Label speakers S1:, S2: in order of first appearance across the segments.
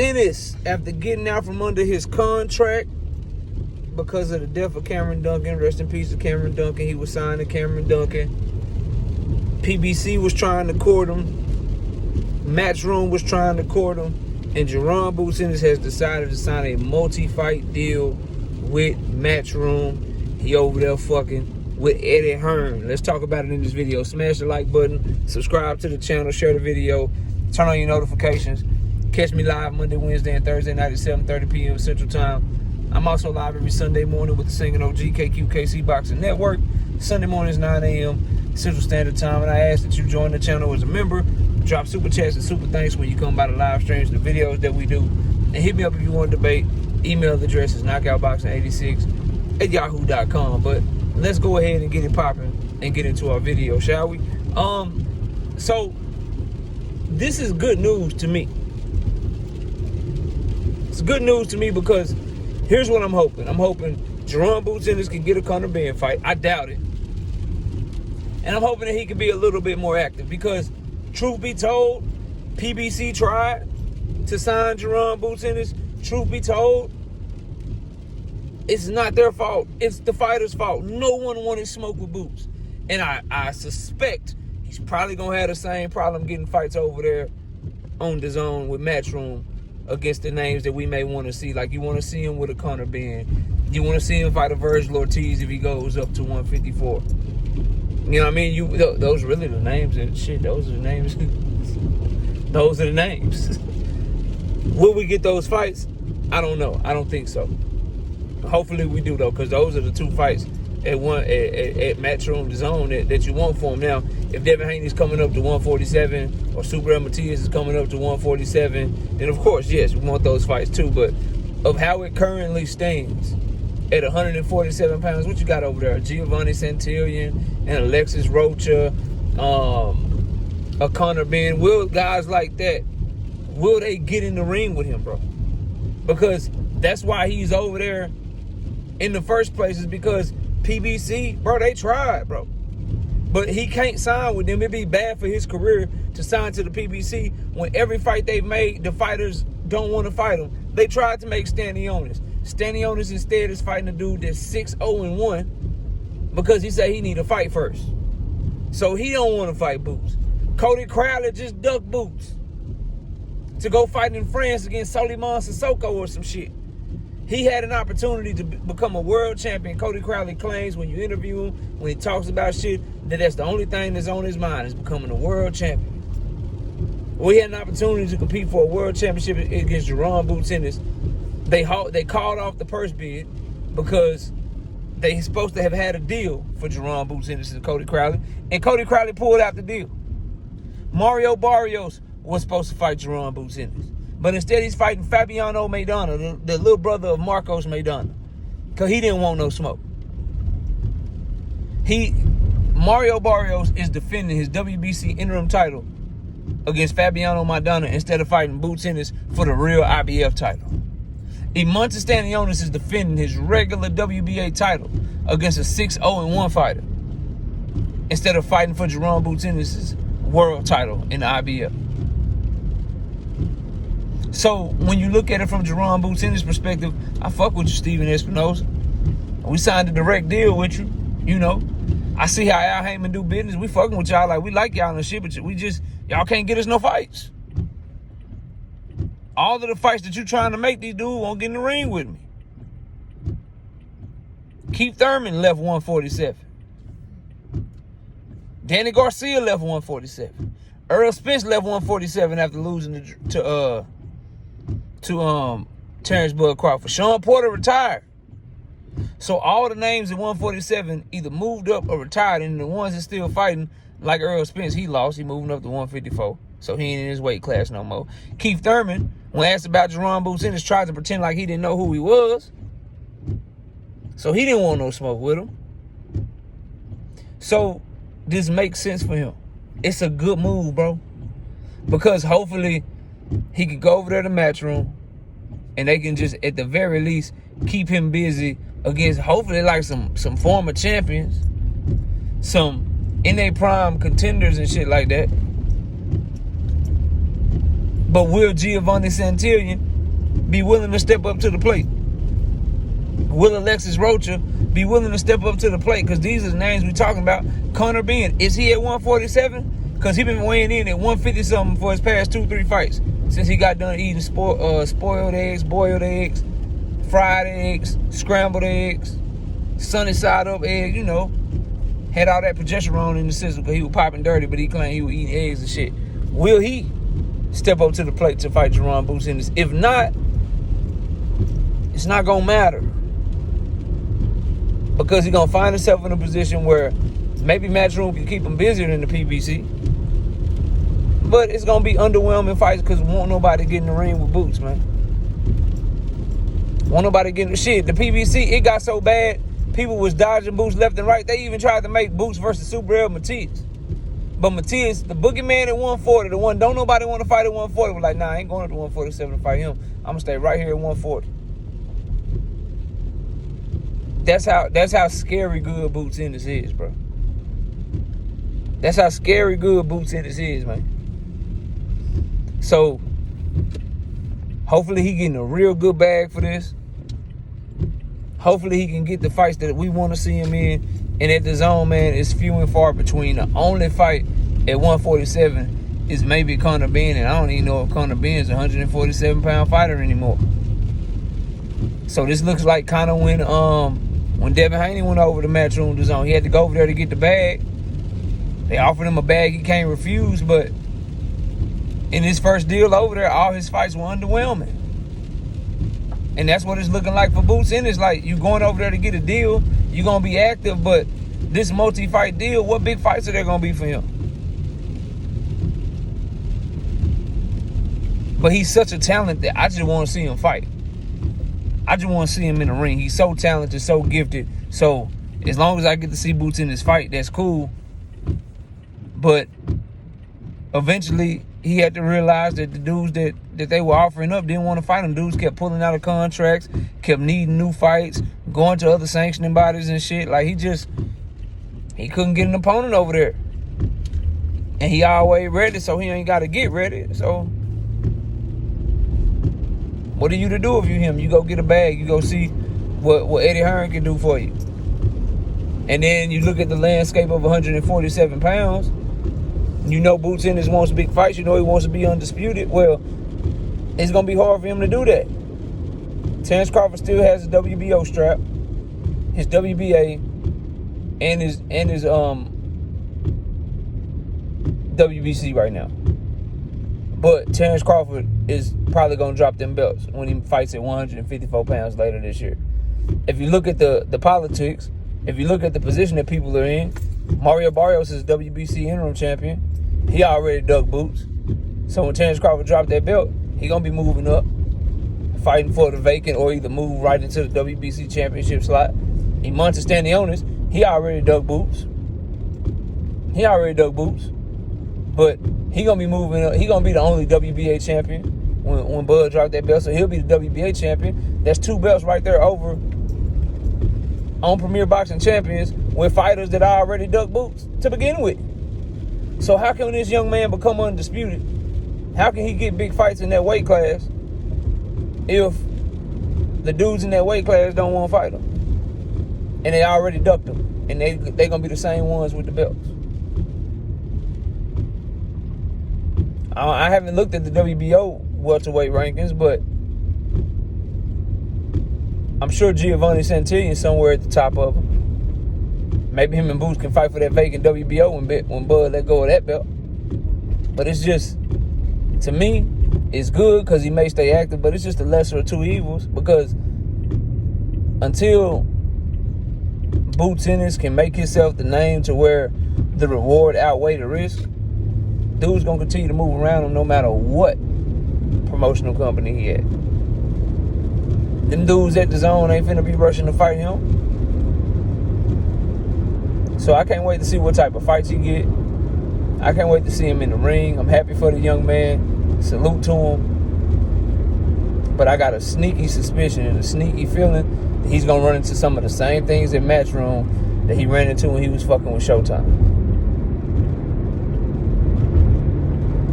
S1: Ennis, after getting out from under his contract because of the death of Cameron Duncan, rest in peace to Cameron Duncan, he was signed to Cameron Duncan. PBC was trying to court him. Matchroom was trying to court him. And Jaron Ennis has decided to sign a multi-fight deal with Matchroom. He over there fucking with Eddie Hearn. Let's talk about it in this video. Smash the like button, subscribe to the channel, share the video, turn on your notifications. Catch me live Monday, Wednesday, and Thursday night at 7:30 p.m. Central Time. I'm also live every Sunday morning with the Singing OG KQKC Boxing Network. Sunday mornings 9 a.m. Central Standard Time. And I ask that you join the channel as a member. Drop super chats and super thanks when you come by the live streams, the videos that we do. And hit me up if you want to debate. Email address is knockoutboxing86@yahoo.com. But let's go ahead and get it popping and get into our video, shall we? So this is good news to me. It's good news to me because here's what I'm hoping. I'm hoping Jaron Ennis can get a Conor Benn fight. I doubt it. And I'm hoping that he can be a little bit more active because, truth be told, PBC tried to sign Jaron Ennis. Truth be told, it's not their fault. It's the fighter's fault. No one wanted smoke with Boots. And I suspect he's probably going to have the same problem getting fights over there on the zone with Matchroom against the names that we may want to see. Like, you want to see him with a Conor Benn. You want to see him fight a Virgil Ortiz if he goes up to 154. You know what I mean? Those are really the names and shit. Those are the names. Those are the names. Will we get those fights? I don't know. I don't think so. Hopefully we do, though, because those are the two fights at Matchroom zone that you want for him. Now, if Devin Haney's coming up to 147 or Super Matias is coming up to 147, then of course, yes, we want those fights too. But of how it currently stands at 147 pounds, what you got over there? Giovanni Santillan and Alexis Rocha, a Conor Benn. Will guys like that, will they get in the ring with him, bro? Because that's why he's over there in the first place, is because PBC, bro, they tried, bro. But he can't sign with them. It'd be bad for his career to sign to the PBC when every fight they've made, the fighters don't want to fight him. They tried to make Stanionis. Stanionis instead is fighting a dude that's 6-0-1 because he said he need to fight first. So he don't want to fight Boots. Cody Crowley just ducked Boots to go fight in France against Soliman Sissoko or some shit. He had an opportunity to become a world champion. Cody Crowley claims when you interview him, when he talks about shit, that's the only thing that's on his mind is becoming a world champion. Well, he had an opportunity to compete for a world championship against Jaron Ennis. They called off the purse bid because they supposed to have had a deal for Jaron Ennis and Cody Crowley, and Cody Crowley pulled out the deal. Mario Barrios was supposed to fight Jaron Ennis. But instead, he's fighting Fabiano Maidana, the little brother of Marcos Maidana, because he didn't want no smoke. Mario Barrios is defending his WBC interim title against Fabiano Maidana instead of fighting Ennis for the real IBF title. Imantas Stanionis is defending his regular WBA title against a 6-0-1 fighter instead of fighting for Jaron Ennis' world title in the IBF. So when you look at it from Jaron Ennis' perspective, I fuck with you, Steven Espinosa. We signed a direct deal with you, you know. I see how Al Heyman do business. We fucking with y'all, like we like y'all and shit, but y'all can't get us no fights. All of the fights that you trying to make, these dudes won't get in the ring with me. Keith Thurman left 147. Danny Garcia left 147. Earl Spence left 147 after losing to Terrence Bud Crawford. Sean Porter retired. So all the names at 147 either moved up or retired, and the ones that's still fighting, like Earl Spence, he lost. He moving up to 154. So he ain't in his weight class no more. Keith Thurman, when asked about Jaron Ennis, tried to pretend like he didn't know who he was. So he didn't want no smoke with him. So this makes sense for him. It's a good move, bro. Because hopefully he can go over there to Matchroom and they can just, at the very least, keep him busy against hopefully like some former champions, some in their prime contenders and shit like that. But will Giovanni Santillan be willing to step up to the plate? Will Alexis Rocha be willing to step up to the plate? Because these are the names we're talking about. Conor Benn, is he at 147? Because he been weighing in at 150-something for his past 2-3 fights. Since he got done eating spoiled eggs, boiled eggs, fried eggs, scrambled eggs, sunny side up eggs, you know. Had all that progesterone in the system because he was popping dirty, but he claimed he was eating eggs and shit. Will he step up to the plate to fight Jaron Boots Ennis? If not, it's not going to matter. Because he's going to find himself in a position where maybe Matchroom can keep him busier than the PBC. But it's going to be underwhelming fights because won't nobody get in the ring with Boots, man. Won't nobody get in the shit. The PBC, it got so bad, people was dodging Boots left and right. They even tried to make Boots versus Super L Matias. But Matias, the boogeyman at 140, the one don't nobody want to fight at 140, was like, nah, I ain't going up to 147 to fight him. I'm going to stay right here at 140. That's how scary good Boots Ennis is, bro. That's how scary good Boots Ennis is, man. So, hopefully he getting a real good bag for this. Hopefully he can get the fights that we want to see him in. And at the zone, man, it's few and far between. The only fight at 147 is maybe Conor Benn. And I don't even know if Conor Benn is a 147-pound fighter anymore. So this looks like kind of when Devin Haney went over to Matchroom the zone. He had to go over there to get the bag. They offered him a bag he can't refuse, but in his first deal over there, all his fights were underwhelming. And that's what it's looking like for Boots Ennis. Like, you going over there to get a deal, you're going to be active, but this multi-fight deal, what big fights are there going to be for him? But he's such a talent that I just want to see him fight. I just want to see him in the ring. He's so talented, so gifted. So as long as I get to see Boots in this fight, that's cool. But eventually he had to realize that the dudes that they were offering up didn't want to fight him. Dudes kept pulling out of contracts, kept needing new fights, going to other sanctioning bodies and shit. Like, he couldn't get an opponent over there. And he always ready, so he ain't got to get ready. So what are you to do if you him? You go get a bag. You go see what Eddie Hearn can do for you. And then you look at the landscape of 147 pounds. You know Boots Ennis wants big fights. You know he wants to be undisputed. Well, it's going to be hard for him to do that. Terrence Crawford still has his WBO strap, his WBA, and his WBC right now. But Terrence Crawford is probably going to drop them belts when he fights at 154 pounds later this year. If you look at the politics, if you look at the position that people are in, Mario Barrios is WBC interim champion. He already dug Boots. So when Terrence Crawford dropped that belt, he going to be moving up, fighting for the vacant or either move right into the WBC championship slot. Montes Stanionis, he already dug Boots. But he going to be moving up. He going to be the only WBA champion when Bud dropped that belt. So he'll be the WBA champion. That's 2 belts right there over on Premier Boxing Champions with fighters that already dug Boots to begin with. So how can this young man become undisputed? How can he get big fights in that weight class if the dudes in that weight class don't want to fight him? And they already ducked him. And they going to be the same ones with the belts. I haven't looked at the WBO welterweight rankings, but I'm sure Giovanni Santillan somewhere at the top of them. Maybe him and Boots can fight for that vacant WBO when Bud let go of that belt. But it's just, to me, it's good because he may stay active, but it's just the lesser of two evils because until Boots Ennis can make himself the name to where the reward outweigh the risk, dude's going to continue to move around him no matter what promotional company he at. Them dudes at the zone ain't finna be rushing to fight him. So I can't wait to see what type of fights he get. I can't wait to see him in the ring. I'm happy for the young man. Salute to him. But I got a sneaky suspicion and a sneaky feeling that he's going to run into some of the same things in Matchroom that he ran into when he was fucking with Showtime.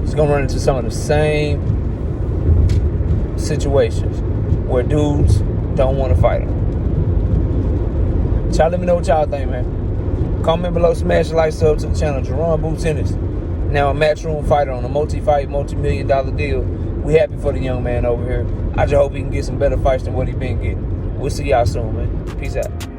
S1: He's going to run into some of the same situations. where dudes don't want to fight him. Y'all let me know what y'all think, man. Comment below, smash the like, sub to the channel. Jaron Ennis, now a Matchroom fighter on a multi-million-dollar deal. We happy for the young man over here. I just hope he can get some better fights than what he been getting. We'll see y'all soon, man. Peace out.